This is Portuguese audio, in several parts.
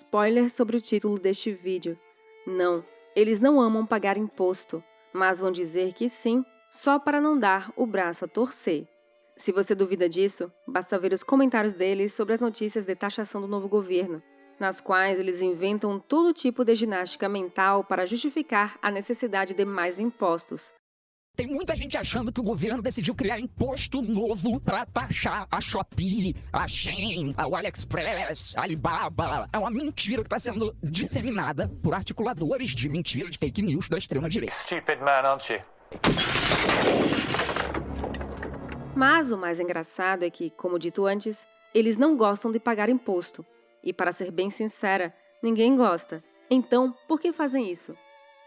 Spoiler sobre o título deste vídeo. Não, eles não amam pagar imposto, mas vão dizer que sim, só para não dar o braço a torcer. Se você duvida disso, basta ver os comentários deles sobre as notícias de taxação do novo governo, nas quais eles inventam todo tipo de ginástica mental para justificar a necessidade de mais impostos. Tem muita gente achando que o governo decidiu criar imposto novo para taxar a Shopee, a Shein, o AliExpress, a Alibaba. É uma mentira que está sendo disseminada por articuladores de mentira, de fake news da extrema-direita. Stupid man, aren't you? Mas o mais engraçado é que, como dito antes, eles não gostam de pagar imposto. E para ser bem sincera, ninguém gosta. Então, por que fazem isso?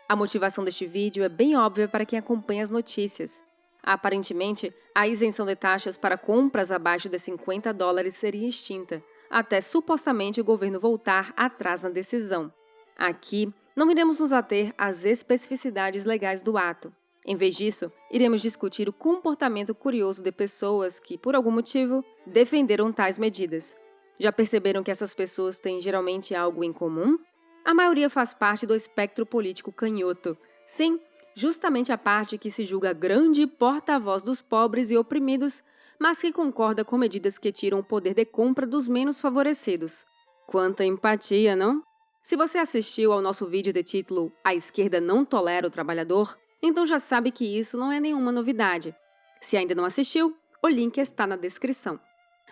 A motivação deste vídeo é bem óbvia para quem acompanha as notícias. Aparentemente, a isenção de taxas para compras abaixo de $50 seria extinta, até supostamente o governo voltar atrás na decisão. Aqui, não iremos nos ater às especificidades legais do ato. Em vez disso, iremos discutir o comportamento curioso de pessoas que, por algum motivo, defenderam tais medidas. Já perceberam que essas pessoas têm geralmente algo em comum? A maioria faz parte do espectro político canhoto. Sim, justamente a parte que se julga grande porta-voz dos pobres e oprimidos, mas que concorda com medidas que tiram o poder de compra dos menos favorecidos. Quanta empatia, não? Se você assistiu ao nosso vídeo de título "A esquerda não tolera o trabalhador", então já sabe que isso não é nenhuma novidade. Se ainda não assistiu, o link está na descrição.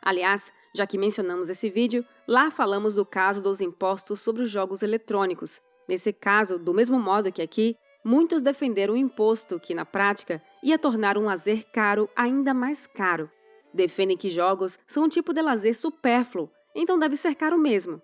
Aliás, já que mencionamos esse vídeo, lá falamos do caso dos impostos sobre os jogos eletrônicos. Nesse caso, do mesmo modo que aqui, muitos defenderam o imposto que, na prática, ia tornar um lazer caro ainda mais caro. Defendem que jogos são um tipo de lazer supérfluo, então deve ser caro mesmo.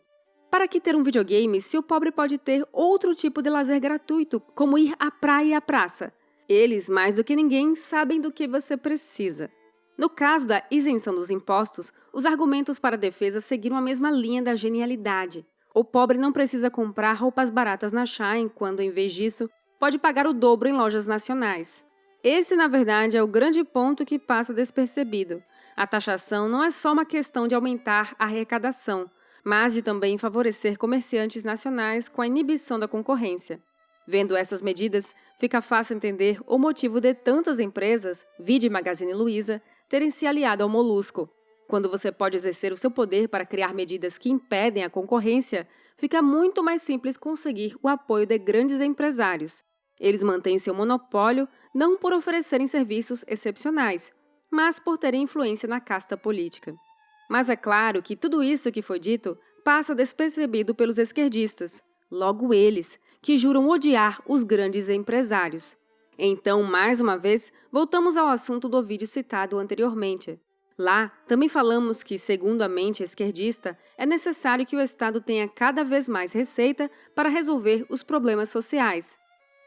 Para que ter um videogame se o pobre pode ter outro tipo de lazer gratuito, como ir à praia e à praça? Eles, mais do que ninguém, sabem do que você precisa. No caso da isenção dos impostos, os argumentos para a defesa seguiram a mesma linha da genialidade. O pobre não precisa comprar roupas baratas na Shein quando, em vez disso, pode pagar o dobro em lojas nacionais. Esse, na verdade, é o grande ponto que passa despercebido. A taxação não é só uma questão de aumentar a arrecadação, mas de também favorecer comerciantes nacionais com a inibição da concorrência. Vendo essas medidas, fica fácil entender o motivo de tantas empresas, vide Magazine Luiza, terem se aliado ao molusco. Quando você pode exercer o seu poder para criar medidas que impedem a concorrência, fica muito mais simples conseguir o apoio de grandes empresários. Eles mantêm seu monopólio não por oferecerem serviços excepcionais, mas por terem influência na casta política. Mas é claro que tudo isso que foi dito passa despercebido pelos esquerdistas, logo eles, que juram odiar os grandes empresários. Então, mais uma vez, voltamos ao assunto do vídeo citado anteriormente. Lá, também falamos que, segundo a mente esquerdista, é necessário que o Estado tenha cada vez mais receita para resolver os problemas sociais.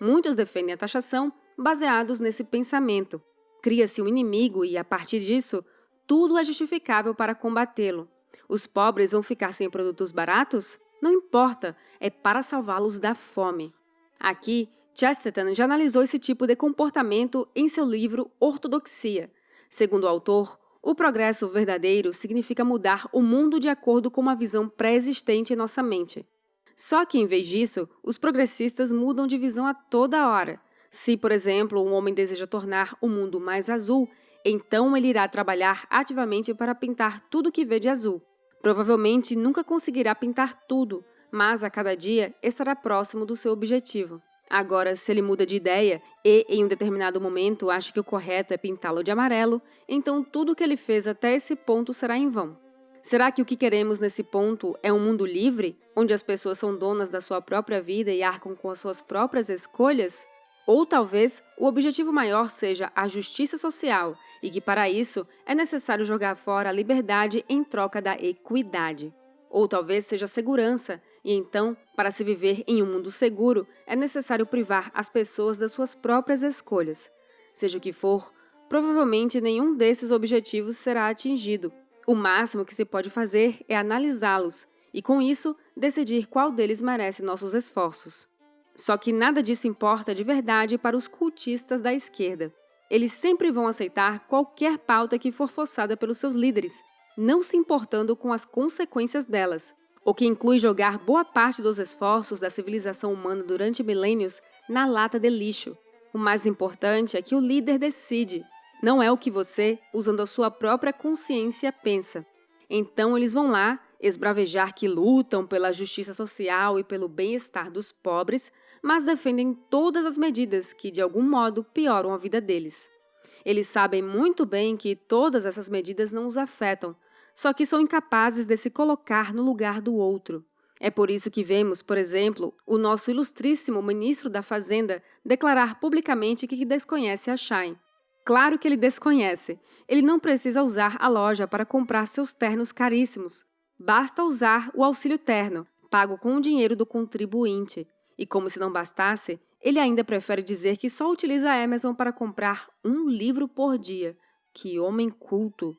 Muitos defendem a taxação baseados nesse pensamento. Cria-se um inimigo e, a partir disso, tudo é justificável para combatê-lo. Os pobres vão ficar sem produtos baratos? Não importa, é para salvá-los da fome. Aqui, Chesterton já analisou esse tipo de comportamento em seu livro Ortodoxia. Segundo o autor, o progresso verdadeiro significa mudar o mundo de acordo com uma visão pré-existente em nossa mente. Só que, em vez disso, os progressistas mudam de visão a toda hora. Se, por exemplo, um homem deseja tornar o mundo mais azul, então ele irá trabalhar ativamente para pintar tudo que vê de azul. Provavelmente nunca conseguirá pintar tudo, mas a cada dia estará próximo do seu objetivo. Agora, se ele muda de ideia e, em um determinado momento, acha que o correto é pintá-lo de amarelo, então tudo o que ele fez até esse ponto será em vão. Será que o que queremos nesse ponto é um mundo livre, onde as pessoas são donas da sua própria vida e arcam com as suas próprias escolhas? Ou talvez o objetivo maior seja a justiça social e que, para isso, é necessário jogar fora a liberdade em troca da equidade. Ou talvez seja segurança, e então, para se viver em um mundo seguro, é necessário privar as pessoas das suas próprias escolhas. Seja o que for, provavelmente nenhum desses objetivos será atingido. O máximo que se pode fazer é analisá-los, e com isso, decidir qual deles merece nossos esforços. Só que nada disso importa de verdade para os cultistas da esquerda. Eles sempre vão aceitar qualquer pauta que for forçada pelos seus líderes, não se importando com as consequências delas. o que inclui jogar boa parte dos esforços da civilização humana durante milênios na lata de lixo. O mais importante é que o líder decide, não é o que você, usando a sua própria consciência, pensa. Então eles vão lá esbravejar que lutam pela justiça social e pelo bem-estar dos pobres, mas defendem todas as medidas que, de algum modo, pioram a vida deles. Eles sabem muito bem que todas essas medidas não os afetam, só que são incapazes de se colocar no lugar do outro. É por isso que vemos, por exemplo, o nosso ilustríssimo ministro da Fazenda declarar publicamente que desconhece a Shein. Claro que ele desconhece. Ele não precisa usar a loja para comprar seus ternos caríssimos. Basta usar o auxílio terno, pago com o dinheiro do contribuinte. E como se não bastasse, ele ainda prefere dizer que só utiliza a Amazon para comprar um livro por dia. Que homem culto!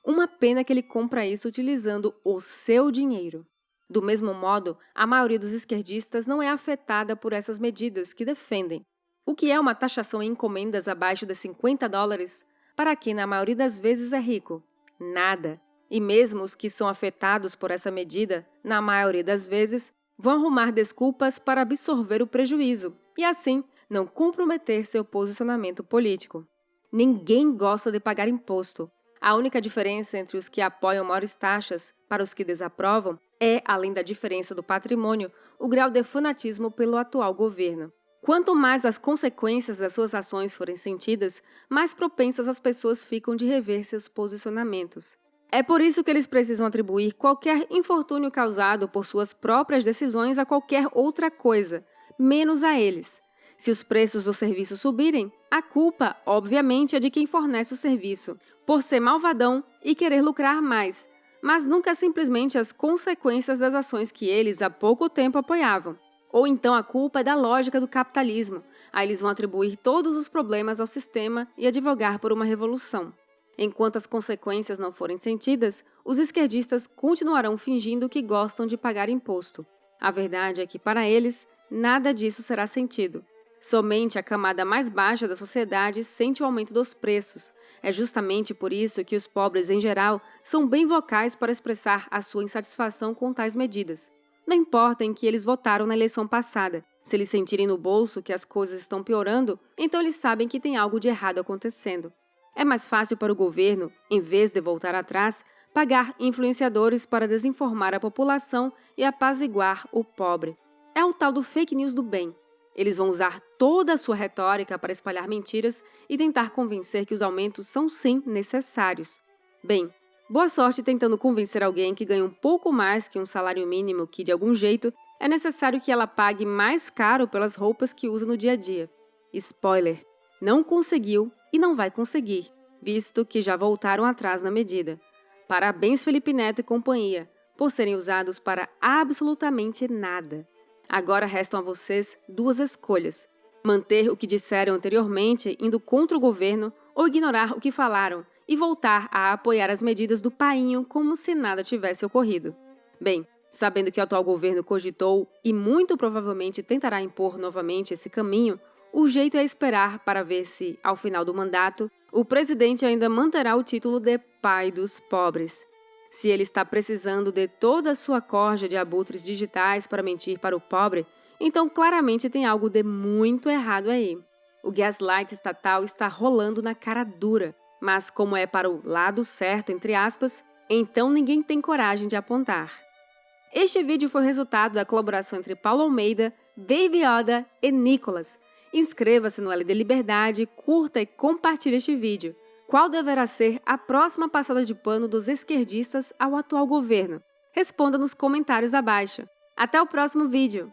Uma pena que ele compra isso utilizando o seu dinheiro. Do mesmo modo, a maioria dos esquerdistas não é afetada por essas medidas que defendem. O que é uma taxação em encomendas abaixo de $50 para quem na maioria das vezes é rico? Nada. E mesmo os que são afetados por essa medida, na maioria das vezes, vão arrumar desculpas para absorver o prejuízo e, assim, não comprometer seu posicionamento político. Ninguém gosta de pagar imposto. A única diferença entre os que apoiam maiores taxas para os que desaprovam é, além da diferença do patrimônio, o grau de fanatismo pelo atual governo. Quanto mais as consequências das suas ações forem sentidas, mais propensas as pessoas ficam de rever seus posicionamentos. É por isso que eles precisam atribuir qualquer infortúnio causado por suas próprias decisões a qualquer outra coisa, menos a eles. Se os preços do serviço subirem, a culpa, obviamente, é de quem fornece o serviço, por ser malvadão e querer lucrar mais, mas nunca simplesmente as consequências das ações que eles há pouco tempo apoiavam. Ou então a culpa é da lógica do capitalismo. Aí eles vão atribuir todos os problemas ao sistema e advogar por uma revolução. Enquanto as consequências não forem sentidas, os esquerdistas continuarão fingindo que gostam de pagar imposto. A verdade é que, para eles, nada disso será sentido. Somente a camada mais baixa da sociedade sente o aumento dos preços. É justamente por isso que os pobres, em geral, são bem vocais para expressar a sua insatisfação com tais medidas. Não importa em que eles votaram na eleição passada. Se eles sentirem no bolso que as coisas estão piorando, então eles sabem que tem algo de errado acontecendo. É mais fácil para o governo, em vez de voltar atrás, pagar influenciadores para desinformar a população e apaziguar o pobre. É o tal do fake news do bem. Eles vão usar toda a sua retórica para espalhar mentiras e tentar convencer que os aumentos são sim necessários. Bem, boa sorte tentando convencer alguém que ganha um pouco mais que um salário mínimo que, de algum jeito, é necessário que ela pague mais caro pelas roupas que usa no dia a dia. Spoiler! Não conseguiu e não vai conseguir, visto que já voltaram atrás na medida. Parabéns, Felipe Neto e companhia, por serem usados para absolutamente nada. Agora restam a vocês duas escolhas: manter o que disseram anteriormente indo contra o governo ou ignorar o que falaram e voltar a apoiar as medidas do painho como se nada tivesse ocorrido. Bem, sabendo que o atual governo cogitou e muito provavelmente tentará impor novamente esse caminho, o jeito é esperar para ver se, ao final do mandato, o presidente ainda manterá o título de pai dos pobres. Se ele está precisando de toda a sua corja de abutres digitais para mentir para o pobre, então claramente tem algo de muito errado aí. O gaslight estatal está rolando na cara dura, mas como é para o lado certo, entre aspas, então ninguém tem coragem de apontar. Este vídeo foi resultado da colaboração entre Paulo Almeida, Baby Yoda e Nicolas. Inscreva-se no LD Liberdade, curta e compartilhe este vídeo. Qual deverá ser a próxima passada de pano dos esquerdistas ao atual governo? Responda nos comentários abaixo. Até o próximo vídeo!